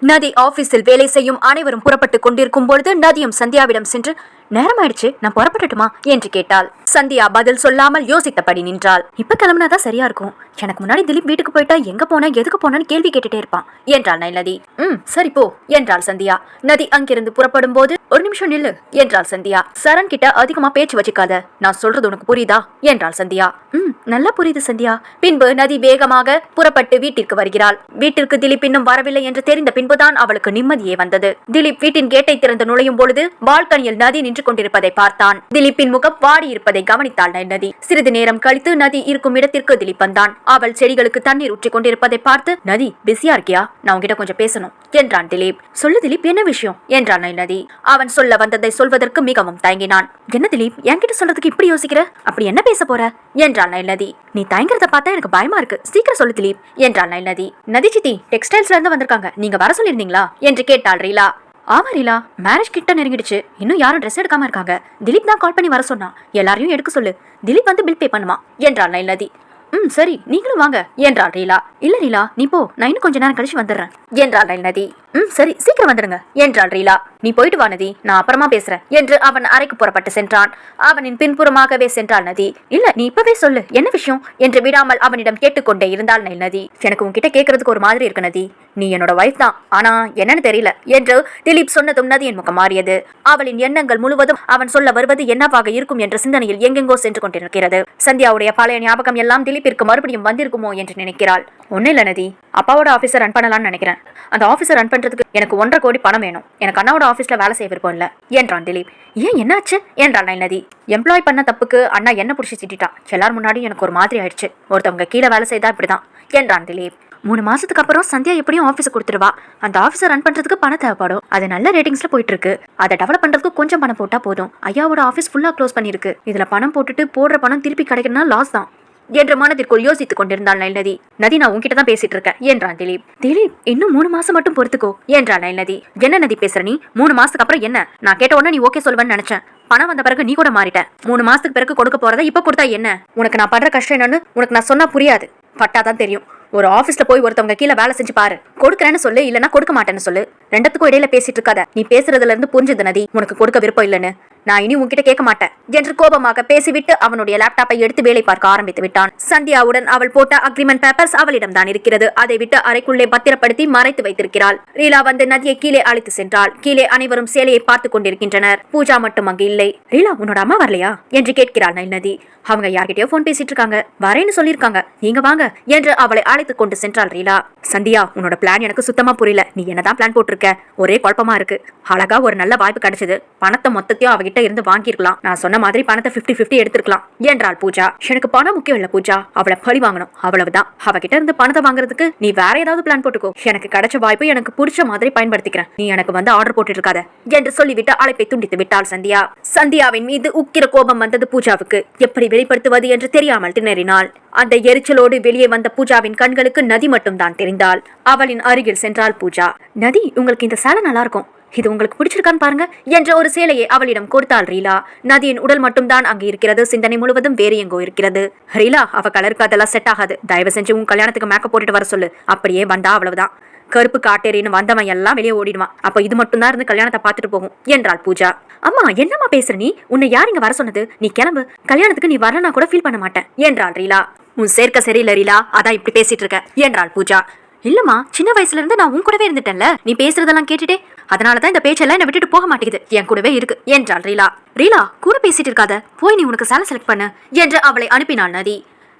நதி ஆபீஸில் வேலை செய்யும் அனைவரும் புறப்பட்டுக் கொண்டிருக்கும் பொழுது நதியும் சந்தியாவிடம் சென்று, நேரமாயிடுச்சு, நான் புறப்பட்டுட்டுமா என்று கேட்டாள். சந்தியா பதில் சொல்லாமல் யோசித்தபடி நின்றாள். இப்ப கிளம்புனாதான் சரியா இருக்கும். எனக்கு முன்னாடி திலீப் வீட்டுக்கு போயிட்டா எங்க போன எதுக்கு போனன்னு கேள்வி கேட்டுட்டே இருப்பான் என்றாள் நதி. சரி போ என்றாள் சந்தியா. நதி அங்கிருந்து புறப்படும் போது, ஒரு நிமிஷம் நில்லு என்றாள் சந்தியா. சரண் கிட்ட அதிகமா பேச்சு வச்சுக்காத, நான் சொல்றது உனக்கு புரியுதா என்றாள் சந்தியா. நல்லா புரியுது சந்தியா. பின்பு நதி வேகமாக புறப்பட்டு வீட்டிற்கு வருகிறாள். வீட்டிற்கு திலீப் இன்னும் வரவில்லை என்று தெரிந்த பின்புதான் அவளுக்கு நிம்மதியே வந்தது. திலீப் வீட்டின் கேட்டை திறந்து நுழையும் பொழுது பால்கனியில் நதி நின்று கொண்டிருப்பதை பார்த்தான். திலீப்பின் முகம் வாடி இருப்பதை கவனித்தாள் நதி. சிறிது நேரம் கழித்து நதி இருக்கும் இடத்திற்கு திலீப் வந்தான். அவள் செடிகளுக்கு தண்ணீர் ஊற்றி கொண்டிருப்பதை பார்த்து, நதி பிஸியா இருக்கியா, நான் உன்கிட்ட கொஞ்சம் பேசணும் என்றான் திலீப். சொல்லு திலீப், என்ன விஷயம் என்றான் நதி. அவன் சொல்ல வந்ததை சொல்வதற்கு மிகவும் தயங்கினான். என்ன திலீப், என்கிட்ட சொல்றதுக்கு இப்படி யோசிக்கிற? அப்படி என்ன பேச போற என்றான் நதி. நீ தயங்குறத பார்த்தா எனக்கு பயமா இருக்கு, சீக்கிரம் சொல்லு திலீப் என்றான் நதி. நதி சித்தி டெக்ஸ்டைல்ஸ்ல இருந்து வந்திருக்காங்க, நீங்க வர சொல்லிருந்தீங்களா என்று கேட்டாள் ரீலா. ஆமா ரீலா, மேரேஜ் கிட்ட நெருங்கிடுச்சு, இன்னும் யாரும் ட்ரெஸ் எடுக்காம இருக்காங்க. திலீப் தான் கால் பண்ணி வர சொன்னா, எல்லாரையும் எடுக்க சொல்லு, திலீப் வந்து பில் பே பண்ணுமா என்றாள் நதி. சரி நீங்களும் வாங்க என்றாள் ரீலா. இல்ல ரீலா நீ போ, நான் இன்னும் கொஞ்ச நேரம் கழிச்சு வந்துடுறேன் என்றாள் நதி. சரி சீக்கிரம் வந்துடுங்க என்றாள் ரீலா. நீ போயிட்டு வா நதி, நான் அப்புறமா பேசுறேன் என்று அவன் அறைக்கு புறப்பட்டு சென்றான். அவனின் பின்புறமாகவே சென்றாள் நதி. இல்ல நீ இப்பவே சொல்லு, என்ன விஷயம் என்று விடாமல் அவனிடம் கேட்டுக்கொண்டே இருந்தாள் நதி. எனக்கு உன்கிட்ட கேட்கறதுக்கு ஒரு மாதிரி இருக்கு நதி, நீ என்னோட வைஃப் தான், ஆனா என்னன்னு தெரியல என்று திலீப் சொன்னதும் நதியின் முகம் மாறியது. அவளின் எண்ணங்கள் முழுவதும் அவன் சொல்ல வருவது என்னவாக இருக்கும் என்ற சிந்தனையில் எங்கெங்கோ சென்று கொண்டிருக்கிறது. சந்தியாவுடைய பழைய ஞாபகம் எல்லாம் திலீப்பிற்கு மறுபடியும் வந்திருக்குமோ என்று நினைக்கிறாள். ஒன்னும் இல்ல நதி, அப்பாவோட ஆபீஸை ரன் பண்ணலாம்னு நினைக்கிறேன். அந்த ஆபீஸை ரன் பண்றதுக்கு எனக்கு 1.5 கோடி பணம் வேணும். எனக்கு அண்ணாவோட ஆபீஸ்ல வேலை செய்ய விருப்பம் இல்ல என்றான் திலீப். ஏன் என்னாச்சு என்றாள் நதி. எம்ப்ளாய் பண்ண தப்புக்கு அண்ணா என்ன புடிச்சு திட்டான். எல்லாரும் முன்னாடி எனக்கு ஒரு மாதிரி ஆயிடுச்சு. ஒருத்தவங்க கீழே வேலை செய்தா இப்படிதான் என்றான் திலீப். 3 மாசத்துக்கு அப்புறம் சந்தியா எப்படியும் ஆபீஸ் கொடுத்துருவா. அந்த ஆபீஸை ரன் பண்றதுக்கு பணம் தேவைப்படும். அது நல்ல ரேட்டிங்ஸ்ல போயிட்டு இருக்கு. அதை டெவலப் பண்றதுக்கு கொஞ்சம் பணம் போட்டா போதும். ஐயாவோட ஆபீஸ் ஃபுல்லா க்ளோஸ் பண்ணிருக்கு. இதுல பணம் போட்டுட்டு போடுற பணம் திருப்பி கிடைக்கணும்னா லாஸ் தான் என்று மனதிற்குள் யோசித்துக் கொண்டிருந்தாள் நதி. நதி நான் உன்கிட்ட தான் பேசிட்டு இருக்கேன் என்றான் திலீப். திலீப் இன்னும் 3 மாசம் மட்டும் பொறுத்துக்கோ என்றாள் நதி. என்ன நதி பேசுற நீ? 3 மாசத்துக்கு அப்புறம் என்ன? நான் கேட்ட உடனே நீ ஓகே சொல்வேன்னு நினைச்சேன். பணம் வந்த பிறகு நீ கூட மாறிட்ட. 3 மாசத்துக்கு பிறகு கொடுக்க போறதை இப்ப கொடுத்தா என்ன? உனக்கு நான் படுற கஷ்டம் என்னன்னு உனக்கு நான் சொன்னா புரியாது, பட்டாதான் தெரியும். ஒரு ஆபீஸ்ல போய் ஒருத்தவங்க கீழே வேலை செஞ்சு பாரு. கொடுக்கறேன்னு சொல்லு, இல்லன்னா கொடுக்க மாட்டேன்னு சொல்லு. ரெண்டுத்துக்கும் இடையில பேசிட்டு இருக்காத. நீ பேசுறதுல இருந்து புரிஞ்சது நதி, உனக்கு கொடுக்க விருப்பம் இல்லன்னு. நான் இனி உன்கிட்ட கேட்க மாட்டேன் என்று கோபமாக பேசிவிட்டு அவனுடைய லேப்டாப்பை எடுத்து வேலை பார்க்க ஆரம்பித்து விட்டான். சந்தியாவுடன் அவள் போட்ட அக்ரிமெண்ட் பேப்பர்ஸ் அவளிடம் தான் இருக்கிறது. அதை விட்டு அறைக்குள்ளே பத்திரப்படுத்தி மறைத்து வைத்திருக்கிறாள். ரீலா வந்து நதியை கீழே அழைத்து சென்றாள். கீழே அனைவரும் சேலையை பார்த்து கொண்டிருக்கின்றனர். பூஜா மட்டும் அங்கு இல்லை. ரீலா உன்னோட அம்மா வரலையா என்று கேட்கிறாள் நதி. அவங்க யார்கிட்டயோ போன் பேசிட்டு இருக்காங்க, வரேன்னு சொல்லிருக்காங்க, நீங்க வாங்க என்று அவளை அழைத்துக் கொண்டு சென்றாள் ரீலா. சந்தியா உன்னோட பிளான் எனக்கு சுத்தமா புரியல. நீ என்னதான் பிளான் போட்டிருக்க? ஒரே குழப்பமா இருக்கு. அழகா ஒரு நல்ல வாய்ப்பு கிடைச்சது. பணத்தை மொத்தத்தையும் அவகிட்ட இருந்து வாங்கிருக்கலாம். நான் சொன்ன மாதிரி பணத்தை 50-50 எடுத்துக்கலாம் என்றாள் பூஜா. எனக்கு பணம் முக்கியம் இல்ல பூஜா, அவளை பழி வாங்கணும், அவ்வளவுதான். அவகிட்ட இருந்து பணத்தை வாங்குறதுக்கு நீ வேற ஏதாவது பிளான் போட்டுக்கோ. எனக்கு கிடைச்ச வாய்ப்பு எனக்கு பிடிச்ச மாதிரி பயன்படுத்திக்கிறேன். நீ எனக்கு வந்து ஆர்டர் போட்டு இருக்காத என்று சொல்லிவிட்டு அழைப்பை துண்டித்து விட்டாள் சந்தியா. சந்தியாவின் மீது உக்கிர கோபம் வந்தது பூஜாவுக்கு. எப்படி வெளிப்படுத்துவது என்று தெரியாமல் திணறினாள். அந்த எரிச்சலோடு வெளியே வந்த பூஜாவின் கண்களுக்கு நதி மட்டும் தான் தெரிந்தாள். அவளின் அருகில் சென்றாள் பூஜா. நதி உங்களுக்கு இந்த சேலை நல்லா இருக்கும், இது உங்களுக்கு பிடிச்சிருக்கான்னு பாருங்க என்ற ஒரு சேலையை அவளிடம் கொடுத்தாள் ரீலா. நதியின் உடல் மட்டும் தான் அங்கு இருக்கிறது, சிந்தனை முழுவதும் வேறு எங்கோ இருக்கிறது. ரீலா அவ கலருக்கு அதெல்லாம் செட் ஆகாது, தயவு செஞ்சு உன் கல்யாணத்துக்கு மேக்கப் போட்டுட்டு வர சொல்லு. அப்படியே வந்தா அவ்வளவுதான், கருப்பு காட்டேரின்னு வந்தவன் எல்லாம் வெளியே ஓடிடுவான். அப்ப இது மட்டும் தான் இருந்து கல்யாணத்தை பார்த்துட்டு போகும் என்றாள் பூஜா. அம்மா என்னம்மா பேசுற நீ? உன்னை யார் இங்க வர சொன்னது? நீ கிளம்பு, கல்யாணத்துக்கு நீ வரலனா கூட ஃபீல் பண்ண மாட்டேன் என்றாள் ரீலா. உன் சேர்க்க சரியில்லை ரீலா, அதான் இப்படி பேசிட்டு இருக்க என்றாள் பூஜா. இல்லம்மா, சின்ன வயசுல இருந்து நான் உன் கூடவே இருந்துட்டேன்ல, நீ பேசுறதெல்லாம் கேட்டுட்டே, அதனாலதான் இந்த பேச்செல்லாம் என்ன விட்டுட்டு போக மாட்டேங்குது, என் கூடவே இருக்கு என்றாள் ரீலா. ரீலா கூட பேசிட்டு இருக்காத, போய் நீ உனக்கு சேலை செலக்ட் பண்ணு என்று அவளை அனுப்பினாள் நதி.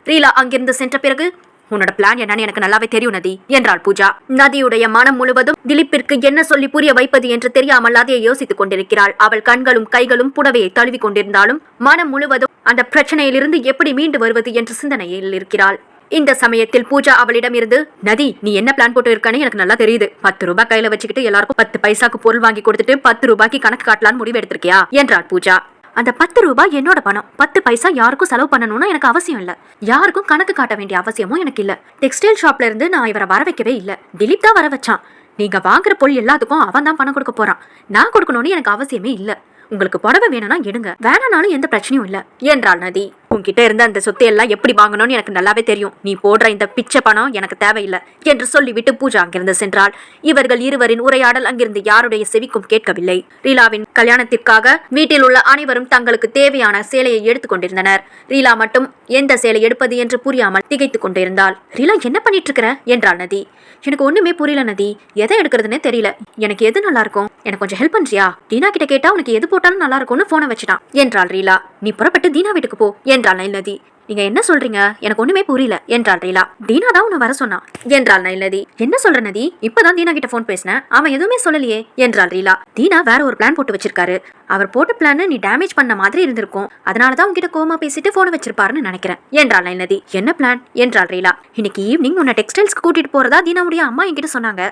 ரீலா அங்கிருந்து சென்ற பிறகு, உன்னோட பிளான் என்னன்னு எனக்கு நல்லாவே தெரியும் நதி என்றாள் பூஜா. நதியுடைய மனம் முழுவதும் திலீப்பிற்கு என்ன சொல்லி புரிய வைப்பது என்று தெரியாமல் அதையே யோசித்துக் கொண்டிருக்கிறாள். அவள் கண்களும் கைகளும் புடவையை தழுவி கொண்டிருந்தாலும் மனம் முழுவதும் அந்த பிரச்சனையிலிருந்து எப்படி மீண்டு வருவது என்ற சிந்தனையில் இருக்கிறாள். இந்த சமயத்தில் பூஜா அவளிடம் இருந்து, நதி நீ என்ன பிளான் போட்டு இருக்கானே எனக்கு நல்லா தெரியுது. 10 ரூபாய் கையில வச்சுக்கிட்டு எல்லாருக்கும் 10 பைசாக்கு பொருள் வாங்கி கொடுத்துட்டு 10 ரூபாய்க்கு கணக்கு காட்டலான்னு முடிவு எடுத்திருக்கியா என்றாள் பூஜா. அந்த 10 ரூபாய் என்னோட பணம். 10 பைசா யாருக்கும் செலவு பண்ணணும்னு எனக்கு அவசியம் இல்ல. யாருக்கும் கணக்கு காட்ட வேண்டிய அவசியமும் எனக்கு இல்ல. டெக்ஸ்டைல் ஷாப்ல இருந்து நான் இவரை வர வைக்கவே இல்ல, திலீப் தான் வர வச்சான். நீங்க வாங்குற பொருள் எல்லாத்துக்கும் அவன் தான் பணம் கொடுக்க போறான். நான் கொடுக்கணும்னு எனக்கு அவசியமே இல்ல. உங்களுக்கு புடவை வேணும்னா எடுங்க, வேணானாலும் எந்த பிரச்சனையும் இல்ல என்றாள் நதி. உன்கிட்ட இருந்த அந்த சொத்தை எல்லாம் எப்படி வாங்கணும்னு எனக்கு நல்லாவே தெரியும். நீ போடுற இந்த பிச்சை பணம் எனக்கு தேவையில்லை என்று சொல்லிவிட்டு பூஜா அங்கிருந்து சென்றாள். இவர்கள் இருவரின் உரையாடல் அங்கிருந்து யாருடைய செவிக்கும் கேட்கவில்லை. ரீலாவின் கல்யாணத்திற்காக வீட்டில் உள்ள அனைவரும் தங்களுக்கு தேவையான சேலையை எடுத்துக் கொண்டிருந்தனர். ரீலா மட்டும் எந்த சேலை எடுப்பது என்று புரியாமல் திகைத்துக் கொண்டிருந்தாள். ரீலா, என்ன பண்ணிட்டு இருக்கிற என்றாள் நதி. எனக்கு ஒண்ணுமே புரியல நதி, எதை எடுக்கிறதுனே தெரியல. எனக்கு எது நல்லா இருக்கும், எனக்கு கொஞ்சம் ஹெல்ப் பண்றியா? தீனா கிட்ட கேட்டா உனக்கு எது போட்டாலும் நல்லா இருக்கும்னு போனை வச்சுட்டான் என்றாள் ரீலா. நீ புறப்பட்டு தீனா வீட்டுக்கு போ என்றாள் நதி. நீங்க என்ன சொல்றீங்க, எனக்கு ஒண்ணுமே புரியல என்றாள் ரீலா. தீனா தான் உன்னை வர சொன்னா என்றாள் நதி. என்ன சொல்ற நதி, இப்பதான் தீனா கிட்ட போன் பேசினேன், அவன் எதுவுமே சொல்லலையே என்றாள் ரீலா. தீனா வேற ஒரு பிளான் போட்டு வச்சிருக்காரு. அவர் போட்ட பிளான் நீ டேமேஜ் பண்ண மாதிரி இருந்திருக்கும், அதனாலதான் உங்ககிட்ட கோமா பேசிட்டு போன் வச்சிருப்பாருன்னு நினைக்கிறேன் என்றாள் நதி. என்ன பிளான் என்றாள் ரீலா. இன்னைக்கு ஈவினிங் உன்னை டெக்ஸ்டைல்ஸ்க்கு கூட்டிட்டு போறதா தீனாவுடைய அம்மா என்கிட்ட சொன்னாங்க.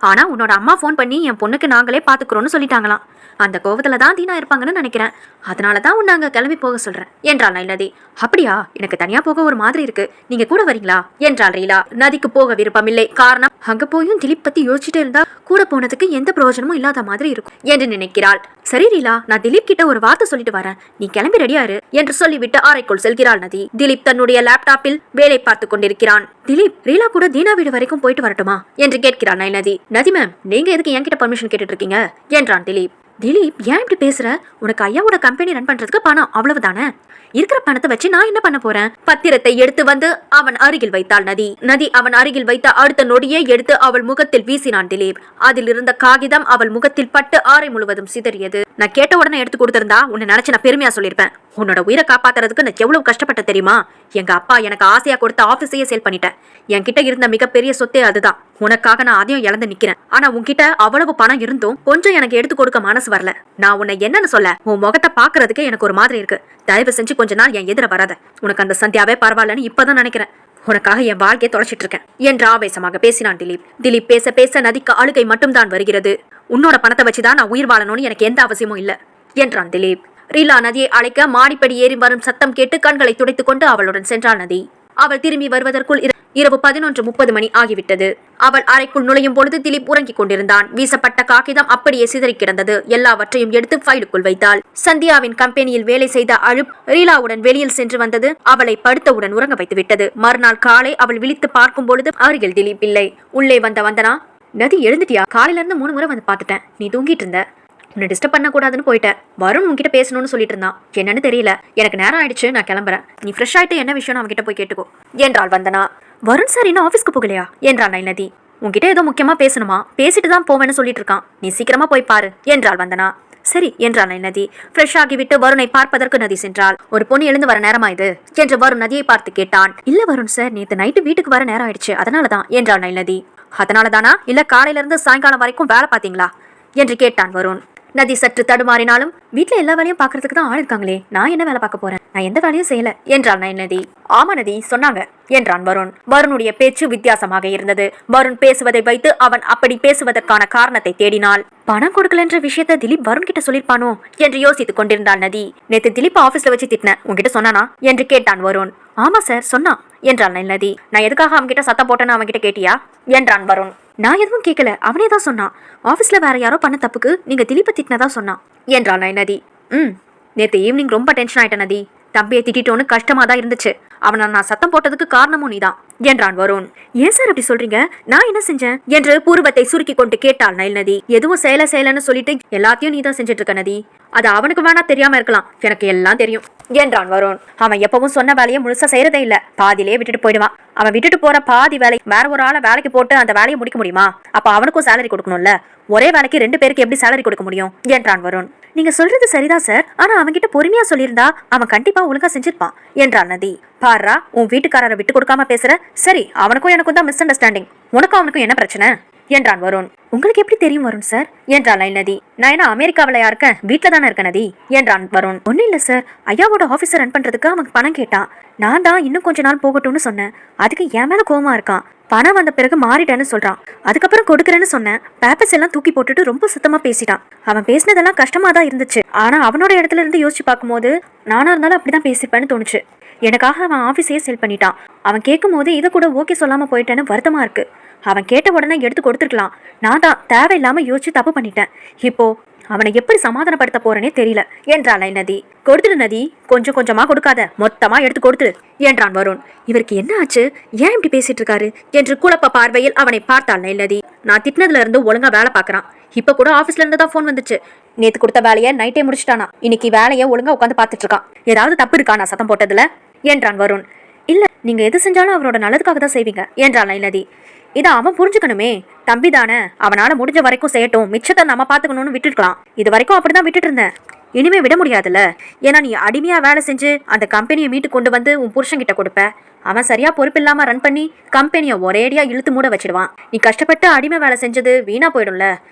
ஆனா உன்னோட அம்மா போன் பண்ணி என் பொண்ணுக்கு நாங்களே பாத்துக்கிறோம்னு சொல்லிட்டாங்களாம். அந்த கோவத்துல தான் தீனா இருப்பாங்கன்னு நினைக்கிறேன், அதனாலதான் உன்னை அங்க கிளம்பி போக சொல்றேன் என்றாள் நதி. அப்படியா, எனக்கு தனியா போக ஒரு மாதிரி இருக்கு, நீங்க கூட வரீங்களா என்றாள் ரீலா. நதிக்கு போக விருப்பமில்லை. காரணம், அங்க போயும் திலீப் பத்தி யோசிச்சுட்டே இருந்தா கூட போனதுக்கு எந்த பிரயோஜனமும் இல்லாத மாதிரி இருக்கும் என்று நினைக்கிறாள். சரி ரீலா, நான் திலீப் கிட்ட ஒரு வார்த்தை சொல்லிட்டு வரேன், நீ கிளம்பி ரெடியாரு என்று சொல்லிவிட்டு அறைக்குள் செல்கிறாள் நதி. திலீப் தன்னுடைய லேப்டாப்பில் வேலை பார்த்து கொண்டிருக்கிறான். திலீப், ரீலா கூட தீனா வீடு வரைக்கும் போயிட்டு வரட்டுமா என்று கேட்கிறான் நதி. நதி மேம், நீங்க எதுக்கு என்கிட்ட பர்மிஷன் கேட்டுட்டு இருக்கீங்க என்றான் திலீப். திலீப், ஏன் இப்படி பேசுற? உனக்கு ஐயாவோட கம்பெனி ரன் பண்றதுக்கு பணம் அவ்வளவுதானே, இருக்கிற பணத்தை வச்சு நான் என்ன பண்ண போறேன்? பத்திரத்தை எடுத்து வந்து அவன் அருகில் வைத்தாள் நதி. நதி அவன் அருகில் வைத்த அடுத்த நொடியே எடுத்து அவள் முகத்தில் வீசினான் திலீப். அதில் இருந்த காகிதம் அவள் முகத்தில் பட்டு ஆறை முழுவதும் சிதறியது. நான் கேட்ட உடனே எடுத்து கொடுத்திருந்தா உன்னை நினைச்சு நான் பெருமையா சொல்லிருப்பேன். உன்னோட உயிரை காப்பாத்துறதுக்கு நான் எவ்வளவு கஷ்டப்பட்ட தெரியுமா? எங்க அப்பா எனக்கு ஆசையா கொடுத்த ஆபீஸையே சேல் பண்ணிட்டேன். என்கிட்ட இருந்த மிகப்பெரிய சொத்தே அதுதான். உனக்காக நான் அதையும் இழந்து நிக்கிறேன். ஆனா உன்கிட்ட அவ்வளவு பணம் இருந்தும் கொஞ்சம் எனக்கு எடுத்து கொடுக்க மனசு வரல. நான் உன்னை என்னன்னு சொல்ல, உன் முகத்தை பாக்குறதுக்கு எனக்கு ஒரு மாதிரி இருக்கு. தயவு செஞ்சு கொஞ்ச நாள் என் எதிர வராத. உனக்கு அந்த சந்தியாவே பரவாயில்லன்னு இப்பதான் நினைக்கிறேன். உனக்காக என் வாழ்க்கையை தொலைச்சிட்டு இருக்கேன் என்று ஆவேசமாக பேசினான் திலீப். திலீப் பேச பேச நதிக்கு அழுகை மட்டும்தான் வருகிறது. உன்னோட பணத்தை வச்சுதான் நான் உயிர் வாழணும்னு எனக்கு எந்த அவசியமும் இல்ல என்றான் திலீப். ரீலா நதியை அழைக்க மாடிப்படி ஏறி வரும் சத்தம் கேட்டு கண்களை துடைத்துக் கொண்டு அவளுடன் சென்றாள் நதி. அவள் திரும்பி வருவதற்குள் இரவு 11:30 மணி ஆகிவிட்டது. அவள் அறைக்குள் நுழையும் பொழுது திலீப் உறங்கிக் கொண்டிருந்தான். வீசப்பட்ட காகிதம் அப்படியே சிதறி கிடந்தது. எல்லாவற்றையும் எடுத்து ஃபைலுக்குள் வைத்தாள். சந்தியாவின் கம்பெனியில் வேலை செய்த அழுப் ரீலாவுடன் வெளியில் சென்று வந்தது. அவளை படுத்தவுடன் உறங்க வைத்து விட்டது. மறுநாள் காலை அவள் விழித்து பார்க்கும் பொழுது அருகில் திலீப் இல்லை. உள்ளே வந்த வந்தனா, நதி எழுந்துட்டியா? காலையில இருந்து 3 முறை வந்து பார்த்துட்டேன், நீ தூங்கிட்டு இருந்த. உன்னை டிஸ்டர்ப் பண்ண கூடாதுன்னு போயிட்டேன். வருண் உன்கிட்ட பேசணும்னு சொல்லிட்டு இருந்தான், என்னன்னு தெரியல. எனக்கு நேரம் ஆயிடுச்சு, நான் கிளம்புறேன். நீ ஃப்ரெஷ் ஆயிட்டு என்ன விஷயம் அவன்கிட்ட போய் கேட்டுக்கோ என்றாள் வந்தனா. வருண் சார் இன்னும் ஆஃபீஸ்க்கு போகலையா என்றாள் நதி. உன்கிட்ட ஏதோ முக்கியமா பேசணுமா, பேசிட்டு தான் போவேன்னு சொல்லிட்டு இருக்கான், நீ சீக்கிரமா போய் பாரு என்றாள் வந்தனா. சரி என்றாள் நதி. ஃப்ரெஷ் ஆகிவிட்டு வருணை பார்ப்பதற்கு நதி சென்றாள். ஒரு பொண்ணு எழுந்து வர நேரமா இது என்று வருண் நதியை பார்த்து கேட்டான். இல்ல வருண் சார், நேற்று நைட்டு வீட்டுக்கு வர நேரம் ஆயிடுச்சு, அதனாலதான் என்றாள் நதி. அதனாலதானா, இல்ல காலையில இருந்து சாயங்காலம் வரைக்கும் வேலை பாத்தீங்களா என்று கேட்டான் வருண். நதி சற்று தடுமாறினாலும், வீட்டுல எல்லா வேலையும் பாக்குறதுக்கு தான் ஆள் இருக்காங்களே, நான் என்ன வேலை பார்க்க போறேன், நான் எந்த வேலையும் செய்யல என்றாள் நதி. ஆமா நதி, சொன்னாங்க என்றான் வருண். வருணுடைய பேச்சு வித்தியாசமாக இருந்தது. வருண் பேசுவதை வைத்து அவன் அப்படி பேசுவதற்கான காரணத்தை தேடினாள். பணம் கொடுக்கலன்ற விஷயத்த திலீப் வருண் கிட்ட சொல்லிருப்பானோ என்று யோசித்துக் கொண்டிருந்தாள் நதி. நேத்து திலீப் ஆபீஸ்ல வச்சு திட்டின, உன்கிட்ட சொன்னானா என்று கேட்டான் வருண். ஆமா சார் சொன்னான் என்றாள் நதி. நான் எதுக்காக அவன்கிட்ட சத்தம் போட்டேன்னு அவன்கிட்ட கேட்டியா என்றான் வருண். நான் எதுவும் கேட்கல, அவனே தான் சொன்னான். ஆபீஸ்ல வேற யாரோ பண்ண தப்புக்கு நீங்க திலீப்பை திட்டினதா சொன்னான் என்றாள் நதி. நேத்து ஈவினிங் ரொம்ப டென்ஷன் ஆயிட்ட நதி. தம்பியை திட்டோன்னு கஷ்டமா தான் இருந்துச்சு. அவனை நான் சத்தம் போட்டதுக்கு காரணமும் நீதான் என்றான் வருண். ஏன் சார் அப்படி சொல்றீங்க, நான் என்ன செஞ்சேன் என்று பூர்வத்தை சுருக்கி கொண்டு கேட்டாள் நதி. எதுவும் செய்யலன்னு சொல்லிட்டு எல்லாத்தையும் நீதான் செஞ்சுட்டு இருக்க நதி. அது அவனுக்கு வேணா தெரியாம இருக்கலாம், எனக்கு எல்லாம் தெரியும் என்றான் வருண். அவன் எப்பவும் சொன்ன வேலையை முழுசா செய்யறதே இல்ல, பாதியிலே விட்டுட்டு போயிடுவான். அவன் விட்டுட்டு போற பாதி வேலை வேற ஒரு ஆளை வேலைக்கு போட்டு அந்த வேலையை முடிக்க முடியுமா? அப்ப அவனுக்கும் சேலரி கொடுக்கணும்ல. ஒரே வேலைக்கு 2 பேருக்கு எப்படி சேலரி கொடுக்க முடியும் என்றான் வருண். நீங்க சொல்றது சரிதான் சார், ஆனா அவன்கிட்ட பொறுமையா சொல்லியிருந்தா அவன் கண்டிப்பா ஒழுங்கா செஞ்சிருப்பான் என்றான் நதி. பாரா, உன் வீட்டுக்காரரை விட்டு கொடுக்காம பேசுற. சரி, அவனுக்கும் எனக்கும் தான் மிஸ் அண்டர்ஸ்டாண்டிங், உனக்கும் அவனுக்கும் என்ன பிரச்சனை என்றான் வருண். உங்களுக்கு எப்படி தெரியும் வருண் சார் என்றாள் நதி. நான் என்ன அமெரிக்காவிலயா இருக்கேன், வீட்டுல தானே இருக்க நதி என்றான் வருண். ஒன்னும் இல்ல சார், ஐயாவோட ஆபீஸை ரன் பண்றதுக்கு அவன் பணம் கேட்டான். நான் தான் இன்னும் கொஞ்ச நாள் போகட்டும்னு சொன்னேன். அதுக்கு என் மேல கோவமா இருக்கான். பணம் வந்த பிறகு மாறிட்டேன்னு சொல்றான். அதுக்கப்புறம் கொடுக்கறேன்னு சொன்னேன். பேப்பர்ஸ் எல்லாம் தூக்கி போட்டுட்டு ரொம்ப சுத்தமா பேசிட்டான். அவன் பேசினதெல்லாம் கஷ்டமா தான் இருந்துச்சு. ஆனா அவனோட இடத்துல இருந்து யோசிச்சு பார்க்கும்போது நானா இருந்தாலும் அப்படிதான் பேசிப்பேன்னு தோணுச்சு. எனக்காக அவன் ஆபீஸையே சேல் பண்ணிட்டான். அவன் கேட்கும் போது இதை கூட ஓகே சொல்லாம போயிட்டேன்னு வருத்தமா இருக்கு. அவன் கேட்ட உடனே எடுத்து கொடுத்துருக்கலாம். நான் தான் தேவையில்லாம யோசிச்சு தப்பு பண்ணிட்டேன். இப்போ அவனை எப்படி சமாதானப்படுத்த போறேனே தெரியல என்றாள் நதி. கொடுத்துடு நதி, கொஞ்சம் கொஞ்சமா கொடுக்காத, மொத்தமா எடுத்து கொடுத்துடு என்றான் வருண். இவருக்கு என்ன ஆச்சு, ஏன் இப்படி பேசிட்டு இருக்காரு என்று குழப்ப பார்வையில் அவனை பார்த்தாள் நதி. நான் திட்டினதுல இருந்து ஒழுங்கா வேலை பாக்குறான். இப்ப கூட ஆபீஸ்ல இருந்து தான் போன் வந்துச்சு. நேத்து கொடுத்த வேலையை நைட்டே முடிச்சிட்டானா. இன்னைக்கு வேலையை ஒழுங்கா உட்காந்து பாத்துட்டு இருக்கான். ஏதாவது தப்பு இருக்கா நான் சத்தம் போட்டதுல என்றான் வருண். இல்ல, நீங்க எது செஞ்சாலும் அவரோட நல்லதுக்காக தான் செய்வீங்க என்றாள் நதி. இதை அவன் புரிஞ்சுக்கணுமே, தம்பி தானே, அவனால முடிஞ்ச வரைக்கும் செய்யட்டும், மிச்சத்தை நம்ம பாத்துக்கணும்னு விட்டுருக்கலாம். இது வரைக்கும் அப்படிதான் விட்டுட்டு இருந்தேன், இனிமே விட முடியாதுல்ல. ஏன்னா நீ அடிமையா வேலை செஞ்சு அந்த கம்பெனியை மீட்டு கொண்டு வந்து உன் புருஷன்கிட்ட கொடுப்ப. அவன் சரியா பொறுப்பில்லாம ரன் பண்ணி கம்பெனியை ஒரேடியா இழுத்து மூட வச்சிடுவான். நீ கஷ்டப்பட்டு அடிமை வேலை செஞ்சது வீணா போயிடும்ல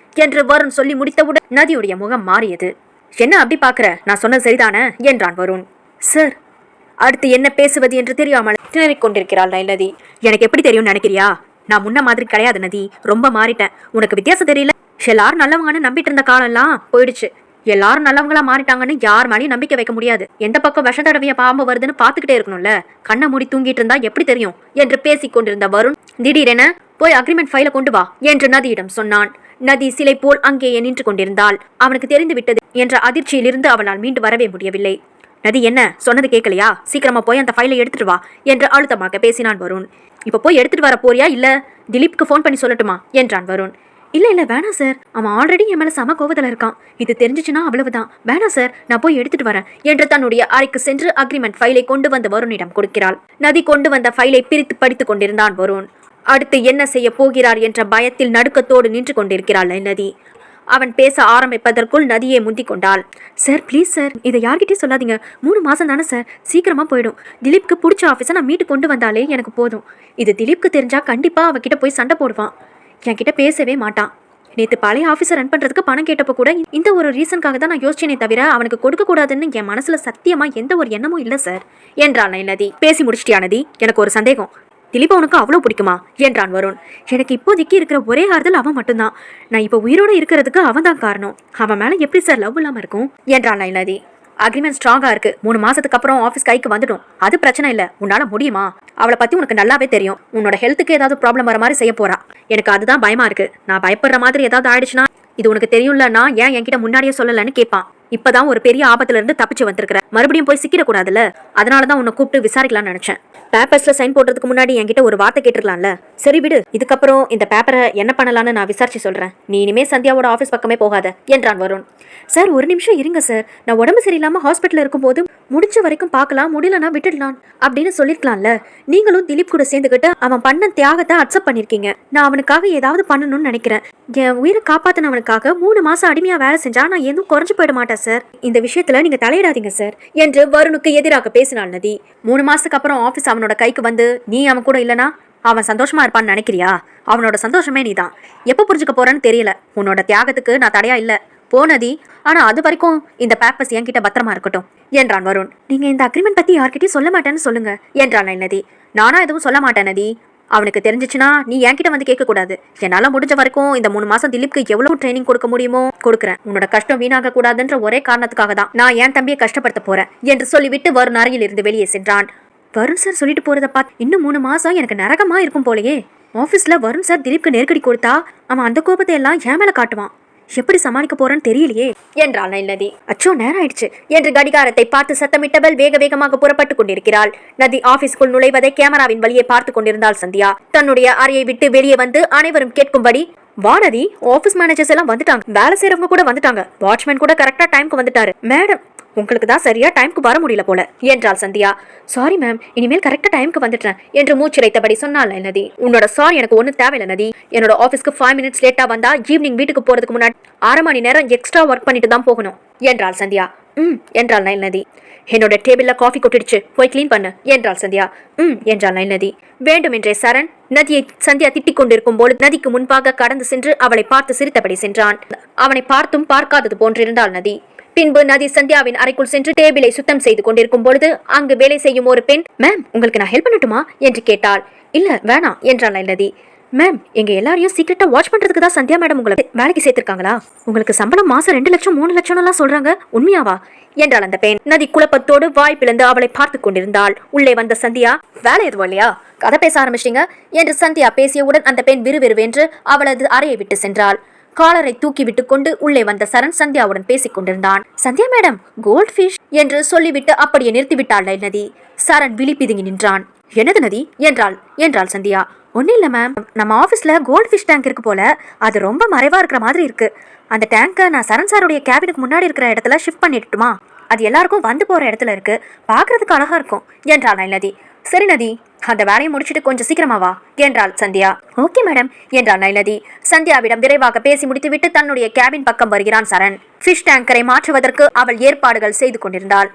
என்று வருண் சொல்லி முடித்தவுடன் நதியுடைய முகம் மாறியது. என்ன அப்படி பாக்குற, நான் சொன்னது சரிதானே என்றான் வருண். சார், அடுத்து என்ன பேசுவது என்று தெரியாமல் திணறிக் கொண்டிருக்கிறாள் நதி. எனக்கு எப்படி தெரியும் நினைக்கிறியா? நான் முன்ன மாதிரி கிடையாது நதி, ரொம்ப மாறிட்டேன். உனக்கு வித்தியாசம் தெரியல. எல்லாரும் நல்லவங்கன்னு நம்பிட்டு இருந்த காலம் எல்லாம் போயிடுச்சு. எல்லாரும் நல்லவங்களா மாறிட்டாங்கன்னு யார் மேலேயும் நம்பிக்கை வைக்க முடியாது. எந்த பக்கம் விஷ தடவிய பாம்பு வருதுன்னு பாத்துக்கிட்டே இருக்கணும்ல. கண்ணை மூடி தூங்கிட்டு இருந்தா எப்படி தெரியும் என்று பேசிக் கொண்டிருந்த வருண் திடீரென போய் அக்ரிமெண்ட் ஃபைலை கொண்டு வா என்று நதியிடம் சொன்னான். நதி சிலை போல் அங்கேயே நின்று கொண்டிருந்தாள். அவனுக்கு தெரிந்து விட்டது என்ற அதிர்ச்சியிலிருந்து அவளால் மீண்டு வரவே முடியவில்லை. நதி, என்ன சொன்னது கேட்கலையா? சீக்கிரமா போய் அந்த ஃபைலை எடுத்துட்டு வா என்று அழுத்தமாக பேசினான் வருண். இப்ப போய் எடுத்துட்டு வர போறியா இல்ல திலீப்க்கு ஃபோன் பண்ணி சொல்லட்டுமா என்றான் வருண். இல்ல வேணாம் சார், அவன் ஆல்ரெடி என் மேல சம கோவத்துல இருக்கான். இது தெரிஞ்சிச்சுன்னா அவ்வளவுதான். வேணாம் சார், நான் போய் எடுத்துட்டு வரேன் என்று தன்னுடைய அறைக்கு சென்று அக்ரிமெண்ட் ஃபைலை கொண்டு வந்த வருணிடம் கொடுக்கிறாள். நதி கொண்டு வந்த ஃபைலை பிரித்து படித்துக் கொண்டிருந்தான் வருண். அடுத்து என்ன செய்ய போகிறார் என்ற பயத்தில் நடுக்கத்தோடு நின்று கொண்டிருக்கிறாள் நதி. அவன் பேச ஆரம்பிப்பதற்குள் நதியை முந்திக் கொண்டாள். சார் ப்ளீஸ் சார், இதை யார்கிட்டயும் சொல்லாதீங்க. 3 மாசம் தானே சார், சீக்கிரமா போயிடும். திலீப்க்கு பிடிச்ச ஆஃபீஸை நான் மீட்டு கொண்டு வந்தாலே எனக்கு போதும். இது திலீப்க்கு தெரிஞ்சா கண்டிப்பா அவகிட்ட போய் சண்டை போடுவான். என்கிட்ட பேசவே மாட்டான். நேற்று பழைய ஆஃபீஸை ரன் பண்றதுக்கு பணம் கேட்டப்ப கூட இந்த ஒரு ரீசனுக்காக தான் நான் யோசிச்சேனே தவிர அவனுக்கு கொடுக்க கூடாதுன்னு என் மனசுல சத்தியமா எந்த ஒரு எண்ணமும் இல்லை சார் என்றாள் நதி. பேசி முடிச்சிட்டியா நதி? எனக்கு ஒரு சந்தேகம். திலீப் உனக்கு அவ்வளோ பிடிக்குமா என்றான் வருண். எனக்கு இப்போதைக்கு இருக்கிற ஒரே ஆறுதல் அவன் மட்டும்தான். நான் இப்போ உயிரோடு இருக்கிறதுக்கு அவன் தான் காரணம். அவன் மேலே எப்படி சார் லவ் இல்லாமல் இருக்கும் என்றான் நதி. அக்ரிமெண்ட் ஸ்ட்ராங்கா இருக்கு. 3 மாசத்துக்கு அப்புறம் ஆஃபீஸ் கைக்கு வந்துடும். அது பிரச்சனை இல்லை. உன்னால முடியுமா? அவளை பத்தி உனக்கு நல்லாவே தெரியும். உன்னோட ஹெல்த்துக்கு ஏதாவது ப்ராப்ளம் வர மாதிரி செய்ய போறா. எனக்கு அதுதான் பயமா இருக்கு. நான் பயப்படுற மாதிரி ஏதாவது ஆயிடுச்சுன்னா இது உனக்கு தெரியும்ல, நான் ஏன் என்கிட்ட முன்னாடியே சொல்லலன்னு கேட்பான். இப்பதான் ஒரு பெரிய ஆபத்துல இருந்து தப்பிச்சு வந்திருக்கிற, மறுபடியும் போய் சிக்கிடக்கூடாதுல்ல. அதனாலதான் உன்னை கூப்பிட்டு விசாரிக்கலாம்னு நினைச்சேன். பேப்பர்ஸ்ல சைன் போடுறதுக்கு முன்னாடி என்கிட்ட ஒரு வார்த்தை கேட்டுருக்கலாம்ல. சரி விடு, இதுக்கப்புறம் இந்த பேப்பரை என்ன பண்ணலான்னு நான் விசாரிச்சு சொல்றேன். நீ இனிமே சந்தியாவோட ஆஃபீஸ் பக்கமே போகாத என்றான் வருண். சார், ஒரு நிமிஷம் இருங்க சார். நான் உடம்பு சரியில்லாம ஹாஸ்பிட்டல் இருக்கும்போது முடிச்ச வரைக்கும் பார்க்கலாம், முடியலன்னா விட்டுடலாம் அப்படின்னு சொல்லிருக்கலாம்ல. நீங்களும் திலீப் கூட சேர்ந்துக்கிட்டு அவன் பண்ண தியாகத்தை அக்செப்ட் பண்ணிருக்கீங்க. நான் அவனுக்காக ஏதாவது பண்ணணும்னு நினைக்கிறேன். என் உயிரை காப்பாத்தினவனுக்காக 3 மாசம் அடிமையா வேலை செஞ்சா நான் எதுவும் குறைஞ்சு போயிட மாட்டேன் சார். இந்த விஷயத்துல நீங்க தலையிடாதீங்க சார் என்று வருணுக்கு எதிராக பேசினாள் நதி. 3 மாசத்துக்கு அப்புறம் ஆபீஸ் அவனோட கைக்கு வந்து நீ அவன் கூட இல்லனா அவன் சந்தோஷமா இருப்பான்னு நினைக்கிறியா? அவனோட சந்தோஷமே நீதான். எப்ப புரிஞ்சுக்க போறேன்னு தெரியல. உன்னோட தியாகத்துக்கு நான் தடையா இல்ல போனதி. ஆனா அது வரைக்கும் இந்த பேப்பர்ஸ் என்கிட்ட பத்திரமா இருக்கட்டும் என்றான் வருண். நீங்க இந்த அக்ரிமெண்ட் பத்தி யார்கிட்டயும் சொல்ல மாட்டேன்னு சொல்லுங்க என்றான் நதி. நானா எதுவும் சொல்ல மாட்டேன் நதி. அவனுக்கு தெரிஞ்சிச்சுன்னா நீ என்கிட்ட வந்து கேட்க கூடாது. என்னால முடிஞ்ச வரைக்கும் இந்த 3 மாசம் திலீப்க்கு எவ்வளவு ட்ரைனிங் கொடுக்க முடியுமோ கொடுக்குறேன். உன்னோட கஷ்டம் வீணாக கூடாதுன்ற ஒரே காரணத்துக்காக தான் நான் என் தம்பியை கஷ்டப்படுத்த போறேன் என்று சொல்லிவிட்டு வருண் அறையில் இருந்து வெளியே சென்றான். வருண் சார் சொல்லிட்டு போறத பார்த்து இன்னும் 3 மாசம் எனக்கு நரகமா இருக்கும் போலயே. ஆபீஸ்ல வருண் சார் திலீப்க்கு நெருக்கடி கொடுத்தா அவன் அந்த கோபத்தை எல்லாம் என் மேல காட்டுவான். எப்படி சமாளிக்க போறேன்னு தெரியலையே என்றாள் நதி. அச்சோ, நேரம் ஆயிடுச்சு என்று கடிகாரத்தை பார்த்து சத்தமிட்டவள் வேக வேகமாக புறப்பட்டுக் கொண்டிருக்கிறாள். நதி ஆபீஸ்க்குள் நுழைவதை கேமராவின் வழியே பார்த்து கொண்டிருந்தாள் சந்தியா. தன்னுடைய அறையை விட்டு வெளியே வந்து அனைவரும் கேட்கும்படி, வானதி, ஆபீஸ் மேனேஜர்ஸ் எல்லாம் வந்துட்டாங்க, வேலை செய்யறவங்க கூட வந்துட்டாங்க, வாட்ச்மேன் கூட கரெக்டா டைம்க்கு வந்துட்டாரு. மேடம், உங்களுக்கு தான் சரியா டைம்க்கு வர முடியல போல என்றாள் சந்தியா. சாரி மேம், இனிமேல் கரெக்டா டைம்க்கு வந்துட்டேன் என்று மூச்சிரைத்தபடி சொன்னாள் நதி. உன்னோட சாரி எனக்கு ஒன்றும் தேவையில்லை நதி. என்னோட ஆஃபீஸ்க்கு 5 மினிட்ஸ் லேட்டா வந்தா ஈவினிங் வீட்டுக்கு போறதுக்கு முன்னாடி 1/2 மணி நேரம் எக்ஸ்ட்ரா ஒர்க் பண்ணிட்டு தான் போகணும் என்றாள் சந்தியா. என்றாள் நதி. என்னோட டேபிள்ல காஃபி கொட்டிடுச்சு, போய் கிளீன் பண்ணு என்றாள் சந்தியா. என்றாள் நதி. வேண்டுமென்றே சரண் நதியை சந்தியா திட்டிக் கொண்டிருக்கும் போது நதிக்கு முன்பாக கடந்து சென்று அவளை பார்த்து சிரித்தபடி சென்றான். அவனை பார்த்தும் பார்க்காதது போன்றிருந்தாள் நதி. பின்பு நதி சந்தியாவின் அறைக்குள் சென்று டேபிளை சுத்தம் செய்து கொண்டிருக்கும் பொழுது அங்கு வேலை செய்யும் ஒரு பெண், மேம், உங்களுக்கு நான் ஹெல்ப் பண்ணட்டுமா என்று கேட்டாள். இல்ல வேணாம் என்றாள் நதி. மேம், எங்க எல்லாரையும் சீக்கிரட்டா வாட்ச் பண்றதுக்கு தான் சந்தியா மேடம் உங்களை வேலைக்கு சேர்த்திருக்காங்களா? உங்களுக்கு சம்பளம் மாசம் 2 லட்சம் 3 லட்சம் எல்லாம் சொல்றாங்க, உண்மையாவா என்றாள் அந்த பெண். நதி குழப்பத்தோடு வாய் பிளந்து அவளை பார்த்து கொண்டிருந்தாள். உள்ளே வந்த சந்தியா, வேலை எதுவும் இல்லையா, கதை பேச ஆரம்பிச்சிட்டீங்க என்று சந்தியா பேசியவுடன் அந்த பெண் விறுவிறுவென்று அவளது அறையை விட்டு சென்றாள். காலரை தூக்கி விட்டு கொண்டு உள்ளே வந்த சரண் சந்தியாவுடன் பேசிக் கொண்டிருந்தான். சந்தியா மேடம், கோல்ட் ஃபிஷ் என்று சொல்லிவிட்டு அப்படியே நிறுத்திவிட்டாள் நதி. சரண் விழி பிதுங்கி நின்றான். என்னது நதி என்றாள் சந்தியா. ஒன்னும் இல்ல மேம், நம்ம ஆபீஸ்ல கோல்ட் ஃபிஷ் டேங்க் இருக்கு போல. அது ரொம்ப மறைவா இருக்கிற மாதிரி இருக்கு. அந்த டேங்கை நான் சரண் சாருடைய கேபினுக்கு முன்னாடி இருக்கிற இடத்துல ஷிஃப்ட் பண்ணிட்டுமா? அது எல்லாருக்கும் வந்து போற இடத்துல இருக்கு, பாக்குறதுக்கு அழகா இருக்கும் என்றாள் நதி. சரி நதி, அந்த வேலையை முடிச்சுட்டு கொஞ்சம் சீக்கிரமா வா என்றாள் சந்தியா. ஓகே மேடம் என்றாள் நதி. சந்தியாவிடம் விரைவாக பேசி முடித்துவிட்டு தன்னுடைய கேபின் பக்கம் வருகிறான் சரண். ஃபிஷ் டேங்கரை மாற்றுவதற்கு அவள் ஏற்பாடுகள் செய்து கொண்டிருந்தாள்.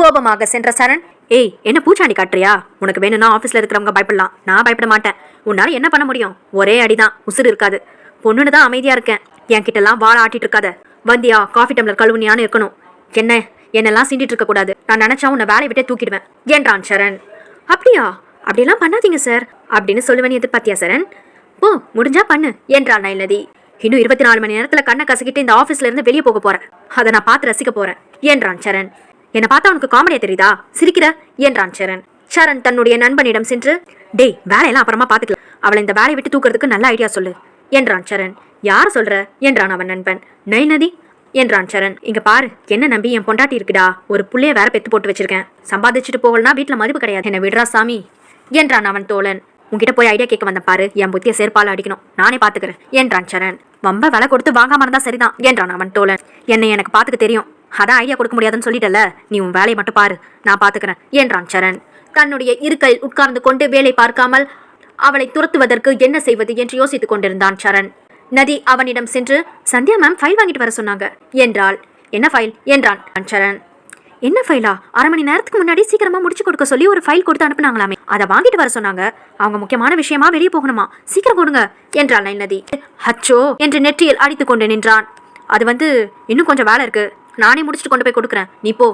கோபமாக சென்ற சரண், ஏய் என்ன பூச்சாண்டி காட்டுறியா? உனக்கு வேணும்னா ஆஃபீஸில் இருக்கிறவங்க பயப்படலாம், நான் பயப்பட மாட்டேன். உன்னால என்ன பண்ண முடியும்? ஒரே அடிதான், உசுறு இருக்காது. பொண்ணுன்னு தான் அமைதியா இருக்கேன், என்கிட்டலாம் வாழ ஆட்டிட்டு இருக்காத. வந்தியா, காஃபி டம்ளர் கழுவுனியான்னு இருக்கணும். என்னெல்லாம் சீண்டிட்டு இருக்க கூடாது. நான் நினைச்சா உன்னை வேலையை விட்டே தூக்கிடுவேன் என்றான் சரண். அப்படியா? அப்படியெல்லாம் பண்ணாதீங்க சார் அப்படின்னு சொல்லுவேன்னு எதிர்பார்த்தியா சரண்? போ, முடிஞ்சா பண்ணு என்றாள் நதி. இன்னும் 24 மணி நேரத்துல கண்ணை கசக்கிட்டு இந்த ஆஃபீஸ்ல இருந்து வெளியே போக போறேன். அதை நான் பார்த்து ரசிக்க போறேன் என்றான் சரண். என்னை பார்த்தா உனக்கு காமெடியா தெரியுதா? சிரிக்கிற என்றான் சரண். சரண் தன்னுடைய நண்பனிடம் சென்று, டேய் வேலையெல்லாம் அப்புறமா பார்த்துக்கலாம், அவளை இந்த வேலையை விட்டு தூக்குறதுக்கு நல்ல ஐடியா சொல்லு என்றான் சரண். யார சொல்ற என்றான் அவன் நண்பன். நதி என்றான் சரண். இங்க பாரு, என்ன நம்பி என் பொண்டாட்டி இருக்குடா, ஒரு புள்ளைய வேற பெத்து போட்டு வச்சிருக்கேன். சம்பாதிச்சுட்டு போகலனா வீட்டுல மதிப்பு கிடையாது, என்ன விடுறா சாமி என்றான் அவன் தோழன். உன்கிட்ட போய் ஐடியா கேட்க வந்த பாரு, என் புத்திய சேர்ப்பால அடிக்கணும், நானே பாத்துக்கிறேன் என்றான் சரண். வம்ப விலை கொடுத்து வாங்காம இருந்தா சரிதான் என்றான் அவன் தோழன். என்னை எனக்கு பாத்துக்க தெரியும், அதான் ஐடியா கொடுக்க முடியாதுன்னு சொல்லிட்டல, நீ உன் வேலையை மட்டும் பாரு, நான் பாத்துக்கிறேன் என்றான் சரண். தன்னுடைய இருக்கையில் உட்கார்ந்து கொண்டு வேலை பார்க்காமல் அவளை துரத்துவதற்கு என்ன செய்வது என்று யோசித்துக் கொண்டிருந்தான் சரண். நதி அவனிடம் சென்று, சந்தியா மேம் ஃபைல் வாங்கிட்டு வர சொன்னாங்க என்றாள். என்ன ஃபைல் என்றான் சரண். என்ன ஃபைலா? 1/2 மணி நேரத்துக்கு முன்னாடி சீக்கிரமா முடிச்சு கொடுக்க சொல்லி ஒரு ஃபைல் கொடுத்து அனுப்புனாங்களாமே, அதை வாங்கிட்டு வர சொன்னாங்க. அவங்க முக்கியமான விஷயமா வெளியே போகணுமா, சீக்கிரம் கொடுங்க என்றாள் நதி. ஹச்சோ என்று நெற்றியில் அடித்துக் கொண்டு நின்றான். அது இன்னும் கொஞ்சம் வேலை இருக்கு, நானே முடிச்சுட்டு கொண்டு போய் கொடுக்குறேன், நீ போ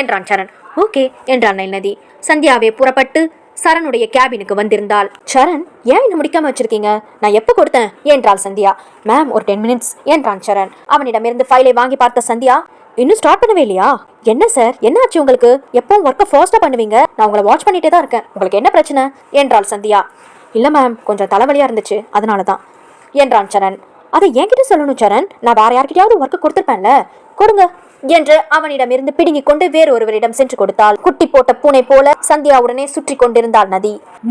என்றான் சரண். ஓகே என்றாள் நதி. சந்தியாவே புறப்பட்டு சரணுடைய கேபினுக்கு வந்திருந்தாள். சரண், ஏன் இன்னும் முடிக்காம வச்சிருக்கீங்க? நான் எப்போ கொடுத்தேன் என்றாள் சந்தியா. மேம் ஒரு 10 மினிட்ஸ் என்றான் சரண். அவனிடமிருந்து ஃபைலை வாங்கி பார்த்த சந்தியா, இன்னும் ஸ்டார்ட் பண்ணவே இல்லையா? என்ன சார், என்ன ஆச்சு உங்களுக்கு? எப்பவும் ஒர்க்கை ஃபாஸ்ட்டாக பண்ணுவீங்க, நான் உங்களை வாட்ச் பண்ணிட்டே தான் இருக்கேன், உங்களுக்கு என்ன பிரச்சனை என்றாள் சந்தியா. இல்லை மேம், கொஞ்சம் தலைவலியாக இருந்துச்சு, அதனால தான் என்றான் சரண். அதை என்கிட்ட சொல்லணும் சரண், நான் வேற யார்கிட்டயாவது ஒர்க்கு கொடுத்துருப்பேன்ல, கொடுங்க என்று அவனிடமிருந்து பிடுங்கிக் கொண்டு வேறொருவரிடம் சென்று கொடுத்தாள். குட்டி போட்ட பூனை போல சந்தியாவுடனே சுற்றி கொண்டிருந்தாள்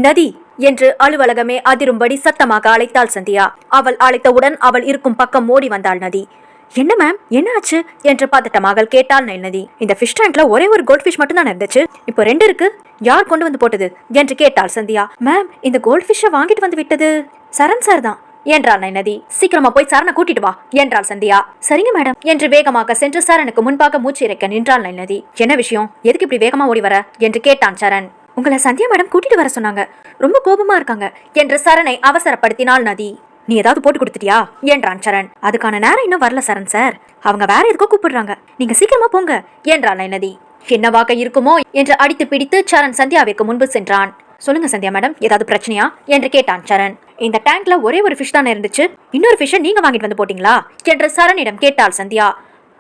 நதி என்று அலுவலகமே அதிரும்படி சத்தமாக அழைத்தாள் சந்தியா. அவள் அழைத்தவுடன் அவள் இருக்கும் பக்கம் ஓடி வந்தாள் நதி. என்ன மேம், என்ன ஆச்சு என்று பதட்டமாக கேட்டாள் நதி. இந்த ஃபிஷ் டேங்க்ல ஒரே ஒரு கோல்ட் ஃபிஷ் மட்டும் தான் இருந்துச்சு, இப்போ 2 இருக்கு, யார் கொண்டு வந்து போட்டது என்று கேட்டாள் சந்தியா. மேம், இந்த கோல்ட் ஃபிஷ்ஷை வாங்கிட்டு வந்து விட்டது சரண் சார் தான் என்றாள் நதி. சீக்கிரமா போய் சரணை கூட்டிட்டு வா என்றாள் சந்தியா. சரிங்க மேடம் என்று வேகமாக சென்று சரணுக்கு முன்பாக மூச்சு இறைக்க நின்றாள் நதி. என்ன விஷயம், எதுக்கு இப்படி வேகமா ஓடி வர என்று கேட்டான் சரண். உங்களை சந்தியா மேடம் கூட்டிட்டு வர சொன்னாங்க, ரொம்ப கோபமா இருக்காங்க என்று சரணை அவசரப்படுத்தினாள் நதி. நீ ஏதாவது போட்டு கொடுத்துட்டியா என்றான் சரண். அதுக்கான நேரம் இன்னும் வரல சரண் சார், அவங்க வேற எதுக்கோ கூப்பிடுறாங்க, நீங்க சீக்கிரமா போங்க என்றாள் நதி. என்னவாக இருக்குமோ என்று அடித்து பிடித்து சரண் சந்தியாவிற்கு முன்பு சென்றான். சொல்லுங்க சந்தியா மேடம், ஏதாவது பிரச்சனையா என்று கேட்டான் சரண். இந்த டேங்க்ல ஒரே ஒரு ஃபிஷ் தானே இருந்துச்சு, இன்னொரு ஃபிஷ்ஷை நீங்க வாங்கிட்டு வந்து போட்டீங்களா என்று சரணிடம் கேட்டாள் சந்தியா.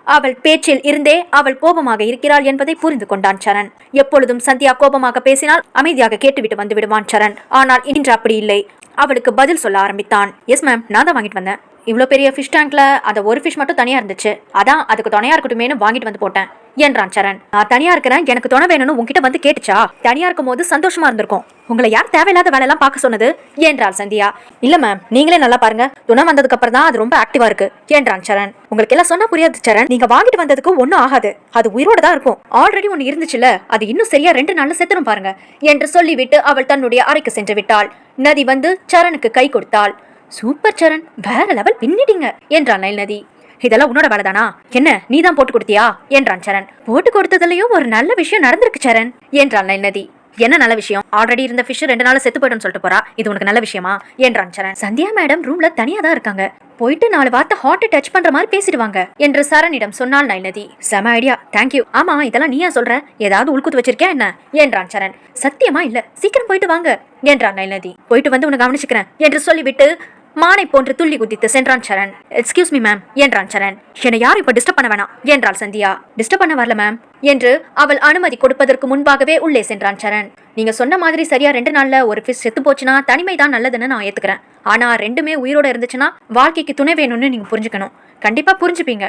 அவள் பேச்சில் இருந்தே அவள் கோபமாக இருக்கிறாள் என்பதை புரிந்து கொண்டான் சரண். எப்பொழுதும் சந்தியா கோபமாக பேசினால் அமைதியாக கேட்டுவிட்டு வந்து விடுவான் சரண். ஆனால் இன்று அப்படி இல்லை. அவளுக்கு பதில் சொல்ல ஆரம்பித்தான். எஸ் மேம், நான் தான் வாங்கிட்டு வந்தேன். இவ்வளோ பெரிய ஃபிஷ் டேங்க்ல அந்த ஒரு ஃபிஷ் மட்டும் தனியா இருந்துச்சு, அதான் அதுக்கு துணையா இருக்கட்டுமேனு வாங்கிட்டு வந்து போட்டேன் என்றான் சரண். நான் தனியா இருக்கிறேன், எனக்கு துணை வேணும்னு உங்ககிட்ட வந்து கேட்டுச்சா? தனியா இருக்கும் போது சந்தோஷமா இருந்திருக்கும், உங்களை யார் தேவையில்லாத வேலையெல்லாம் பார்க்க சொன்னது என்றாள் சந்தியா. இல்ல மேம், நீங்களே நல்லா பாருங்க, துணை வந்ததுக்கு அப்புறம் தான் அது ரொம்ப ஆக்டிவா இருக்கு என்றான் சரண். உங்களுக்கு எல்லாம் சொன்னா புரியாது சரண், நீங்க வாங்கிட்டு வந்ததுக்கு ஒன்னும் ஆகாது, அது உயிரோட தான் இருக்கும். ஆல்ரெடி ஒன்னு இருந்துச்சுல, அது இன்னும் சரியா 2 நாள்ல செத்துரும் பாருங்க என்று சொல்லிவிட்டு அவள் தன்னுடைய அறைக்கு சென்று விட்டாள். நதி வந்து சரணுக்கு கை கொடுத்தாள். சூப்பர் சரண், வேற லெவல் பின்னிட்டீங்க என்றாள் நதி. இதெல்லாம் உன்னோட வேலைதானா? என்ன நீதான் போட்டு கொடுத்தியா என்றான் சரண். போட்டு கொடுத்ததுலயும் ஒரு நல்ல விஷயம் நடந்திருக்கு சரண் என்றாள் நதி. என்ன நல்ல விஷயம்? ஆல்ரெடி இருந்த ஃபிஷ் 2 நாள் செத்து போய்டும் சொல்லிட்டு போறா, இது உனக்கு நல்ல விஷயமா என்றான் சரண். சந்தியா மேடம் ரூம்ல தனியா தான் இருக்காங்க, போயிட்டு 4 வார்த்தை ஹார்ட் டச் பண்ற மாதிரி பேசிடுவாங்க என்று சரணிடம் சொன்னாள் நதி. செம ஐடியா, தேங்க்யூ. ஆமா, இதெல்லாம் நீயா சொல்ற, ஏதாவது உள்குத்து வச்சிருக்கியா என்ன என்றான் சரண். சத்தியமா இல்ல, சீக்கிரம் போயிட்டு வாங்க என்றான் நதி. போயிட்டு வந்து உன்னை கவனிச்சுக்கிறேன் என்று சொல்லிவிட்டு மானை போன்று துள்ளி குதித்து சென்றான் சரண். எக்ஸ்கியூஸ் மீ மேம் என்றான் சரண். என்னை யாரும் இப்ப டிஸ்டர்ப் பண்ண வேணாம் என்றாள் சந்தியா. டிஸ்டர்ப் பண்ண வரல மேம் என்று அவள் அனுமதி கொடுப்பதற்கு முன்பாகவே உள்ளே சென்றான் சரண். நீங்க சொன்ன மாதிரி சரியா 2 நாள்ல ஒரு ஃபிஷ் செத்து போச்சுன்னா தனிமை தான் நல்லதுன்னு நான் ஏத்துக்கிறேன். ஆனா 2மே உயிரோட இருந்துச்சுன்னா வாழ்க்கைக்கு துணை வேணும்னு நீங்க புரிஞ்சுக்கணும். கண்டிப்பா புரிஞ்சுப்பீங்க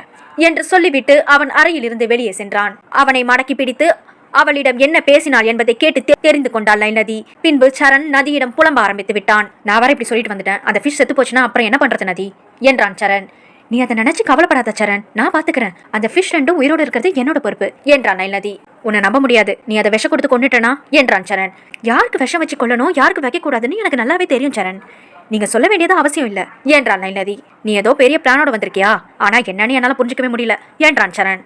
என்று சொல்லிவிட்டு அவன் அறையில் இருந்து வெளியே சென்றான். அவனை மடக்கி பிடித்து அவளிடம் என்ன பேசினாள் என்பதை கேட்டு தெரிந்து கொண்டாள் நதி. பின்பு சரண் நதியிடம் புலம்ப ஆரம்பித்து விட்டான். நான் வர இப்படி சொல்லிட்டு வந்துட்டேன், அந்த ஃபிஷ் செத்து போச்சுன்னா அப்புறம் என்ன பண்றது நதி என்றான் சரண். நீ அதை நினைச்சு கவலைப்படாத சரண், நான் பாத்துக்கிறேன். அந்த ஃபிஷ் 2ம் உயிரோடு இருக்கிறது என்னோட பொறுப்பு என்றான் நதி. உன்னை நம்ப முடியாது, நீ அதை விஷம் கொடுத்து கொண்டுட்டனா என்றான் சரண். யாருக்கு விஷம் வச்சு கொள்ளணும் யாருக்கு வைக்க கூடாதுன்னு எனக்கு நல்லாவே தெரியும் சரண். நீங்க சொல்ல வேண்டியது அவசியம் இல்ல என்றான் நதி. நீ ஏதோ பெரிய பிளானோட வந்திருக்கியா, ஆனா என்னன்னு என்னால புரிஞ்சுக்கவே முடியல என்றான் சரண்.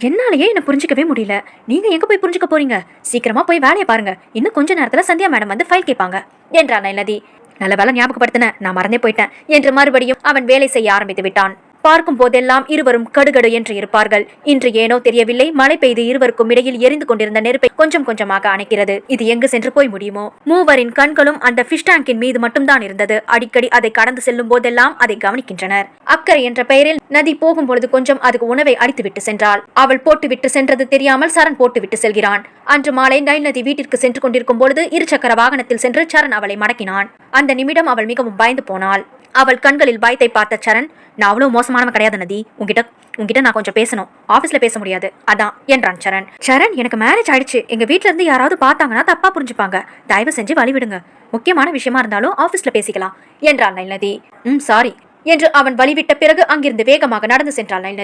என்னாலேயே என்ன புரிஞ்சிக்கவே முடியல. நீங்க எங்க போய் புரிஞ்சுக்க போறீங்க? சீக்கிரமா போய் வேலையை பாருங்க, இன்னும் கொஞ்ச நேரத்துல சந்தியா மேடம் வந்து ஃபைல் கேட்பாங்க என்றான் நதி. நல்ல வேலை ஞாபகப்படுத்தின, நான் மறந்தே போயிட்டேன் என்று மறுபடியும் அவன் வேலை செய்ய ஆரம்பித்து விட்டான். பார்க்கும் போதெல்லாம் இருவரும் கடுகடு என்று இருப்பார்கள். இன்று ஏனோ தெரியவில்லை, மழை பெய்து இருவருக்கும் இடையில் எரிந்து கொண்டிருந்த நெருப்பை கொஞ்சம் கொஞ்சமாக அணைக்கிறது. இது எங்கு சென்று போய் முடியுமோ? மூவரின் கண்களும் அந்த ஃபிஷ் டேங்கின் மீது மட்டும்தான் இருந்தது. அடிக்கடி அதை கடந்து செல்லும் போதெல்லாம் அதை கவனிக்கின்றனர். அக்கறை என்ற பெயரில் நதி போகும்பொழுது கொஞ்சம் அதுக்கு உணவை அளித்துவிட்டு சென்றாள். அவள் போட்டுவிட்டு சென்றது தெரியாமல் சரண் போட்டுவிட்டு செல்கிறான். அன்று மாலை நதி வீட்டிற்கு சென்று கொண்டிருக்கும் பொழுது 2 சக்கர வாகனத்தில் சென்று சரண் அவளை மடக்கினான். அந்த நிமிடம் அவள் மிகவும் பயந்து போனாள். அவள் கண்களில் பயத்தை பார்த்த சரண், நான் அவ்வளவு மோசமானவன் கிடையாது நதி, உங்ககிட்ட நான் கொஞ்சம் பேசணும், ஆபீஸ்ல பேச முடியாது அதான் என்றான் சரண். சரண், எனக்கு மேரேஜ் ஆயிடுச்சு, எங்க வீட்டுல இருந்து யாராவது பார்த்தாங்கன்னா தப்பா புரிஞ்சுப்பாங்க, தயவு செஞ்சு வழிவிடுங்க, முக்கியமான விஷயமா இருந்தாலும் ஆபீஸ்ல பேசிக்கலாம் என்றான் நதி. சாரி என்று அவன் வழிவிட்ட பிறகு அங்கிருந்து வேகமாக நடந்து சென்றாள்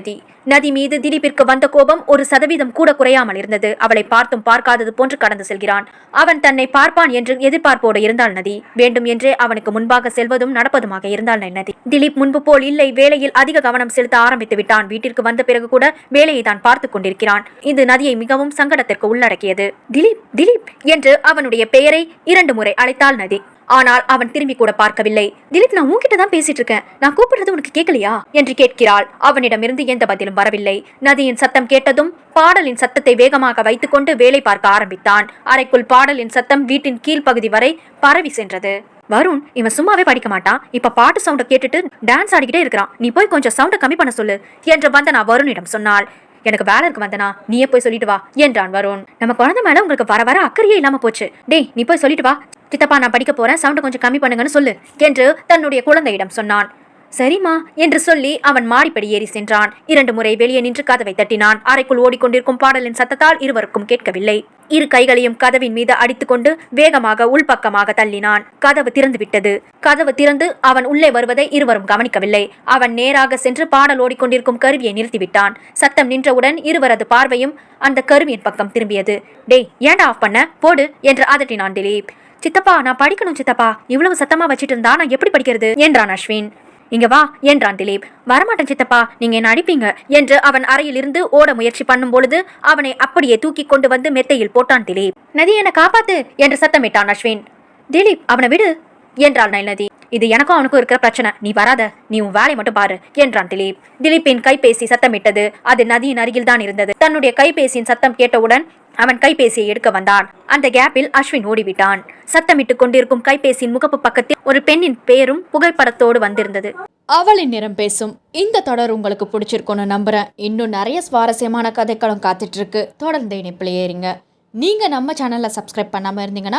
நதி மீது திலீப்பிற்கு வந்த கோபம் 1% கூட குறையாமல் இருந்தது. அவளை பார்த்தும் பார்க்காதது போன்று கடந்து செல்கிறான். அவன் தன்னை பார்ப்பான் என்று எதிர்பார்ப்போடு இருந்தாள் நதி. வேண்டும் என்றே அவனுக்கு முன்பாக செல்வதும் நடப்பதுமாக இருந்தாள் நதி. திலீப் முன்பு போல் இல்லை, வேலையில் அதிக கவனம் செலுத்த ஆரம்பித்து விட்டான். வீட்டிற்கு வந்த பிறகு கூட வேலையை தான் பார்த்து கொண்டிருக்கிறான். இது நதியை மிகவும் சங்கடத்திற்கு உள்ளடக்கியது. திலீப் திலீப் என்று அவனுடைய பெயரை 2 முறை அழைத்தாள் நதி. ஆனால் அவன் திரும்பி கூட பார்க்கவில்லை. திலீப், நான் உன்கிட்ட தான் பேசிட்டு இருக்கேன், நான் கூப்பிடுறது உனக்கு கேட்கலையா என்று கேட்கிறாள். அவனிடமிருந்து எந்த பதிலும் வரவில்லை. நதியின் சத்தம் கேட்டதும் பாடலின் சத்தத்தை வேகமாக வைத்துக்கொண்டு வேலை பார்க்க ஆரம்பித்தான். அறைக்குள் பாடலின் சத்தம் வீட்டின் கீழ்ப்பகுதி வரை பரவி சென்றது. வருண், இவன் சும்மாவே படிக்க மாட்டான், இப்ப பாட்டு சவுண்ட கேட்டுட்டு டான்ஸ் ஆடிக்கிட்டே இருக்கிறான், நீ போய் கொஞ்சம் சவுண்ட கம்மி பண்ண சொல்லு என்று வந்தனா வருணிடம் சொன்னாள். எனக்கு வேலை இருக்கு வந்தனா, நீயே போய் சொல்லிட்டு வா என்றான் வருண். நம்ம குழந்தை மேல உங்களுக்கு வர வர அக்கறையே இல்லாம போச்சு. டேய், நீ போய் சொல்லிட்டு வா, சித்தப்பா நான் படிக்க போறேன், சவுண்ட கொஞ்சம் கம்மி பண்ணுங்கன்னு சொல்லு என்று தன்னுடைய குழந்தையிடம் சொன்னான். சரிம்மா என்று சொல்லி அவன் மாடிப்படி ஏறி சென்றான். 2 முறை வெளியே நின்று கதவை தட்டினான். அறைக்குள் ஓடிக்கொண்டிருக்கும் பாடலின் சத்தத்தால் இருவருக்கும் கேட்கவில்லை. 2 கைகளையும் கதவின் மீது அடித்துக்கொண்டு வேகமாக உள்பக்கமாக தள்ளினான். கதவு திறந்து விட்டது. கதவு திறந்து அவன் உள்ளே வருவதை இருவரும் கவனிக்கவில்லை. அவன் நேராக சென்று பாடல் ஓடிக்கொண்டிருக்கும் கருவியை நிறுத்திவிட்டான். சத்தம் நின்றவுடன் இருவரது பார்வையும் அந்த கருவியின் பக்கம் திரும்பியது. டேய், ஏன்டா ஆஃப் பண்ண, போடு என்று அதட்டினான் திலீப். சித்தப்பா, நான் படிக்கணும் சித்தப்பா, இவ்வளவு சத்தமா வச்சிட்டு இருந்தா நான் எப்படி படிக்கிறது என்றான் அஸ்வின். இங்க வா என்றான் திலீப். வரமாட்டேன் சித்தப்பா, நீங்க என்ன அடிப்பீங்க என்று அவன் அறையில் இருந்து ஓட முயற்சி பண்ணும் பொழுது அவனை அப்படியே தூக்கி கொண்டு வந்து மெத்தையில் போட்டான் திலீப். நதி, என்ன காப்பாத்து என்று சத்தமிட்டான் அஸ்வின். திலீப், அவனை விடு என்றாள் நதி. இது எனக்கும் அவனுக்கும் இருக்கிற பிரச்சனை, நீ வராத, நீ உன் வேலை மட்டும் பாரு என்றான் திலீப். திலீப்பின் கைபேசி சத்தமிட்டது. அது நதியின் அருகில் தான் இருந்தது. தன்னுடைய கைபேசியின் சத்தம் கேட்டவுடன் அவன் கைபேசியை எடுக்க வந்தான். அந்த கேப்பில் அஸ்வின் ஓடிவிட்டான். சத்தமிட்டுக் கொண்டிருக்கும் கைபேசியின் முகப்பு பக்கத்தில் ஒரு பெண்ணின் பெயரும் புகைப்படத்தோடு வந்திருந்தது. அவளின் நிறம் பேசும். இந்த தொடர் உங்களுக்கு பிடிச்சிருக்கும்னு நம்புறேன். இன்னும் நிறைய சுவாரஸ்யமான கதைகளும் காத்துட்டு இருக்கு. தொடர்ந்து இணைப்பில் ஏறுங்க. நீங்க நம்ம சேனலை சப்ஸ்கிரைப் பண்ணாம இருந்தீங்கன்னா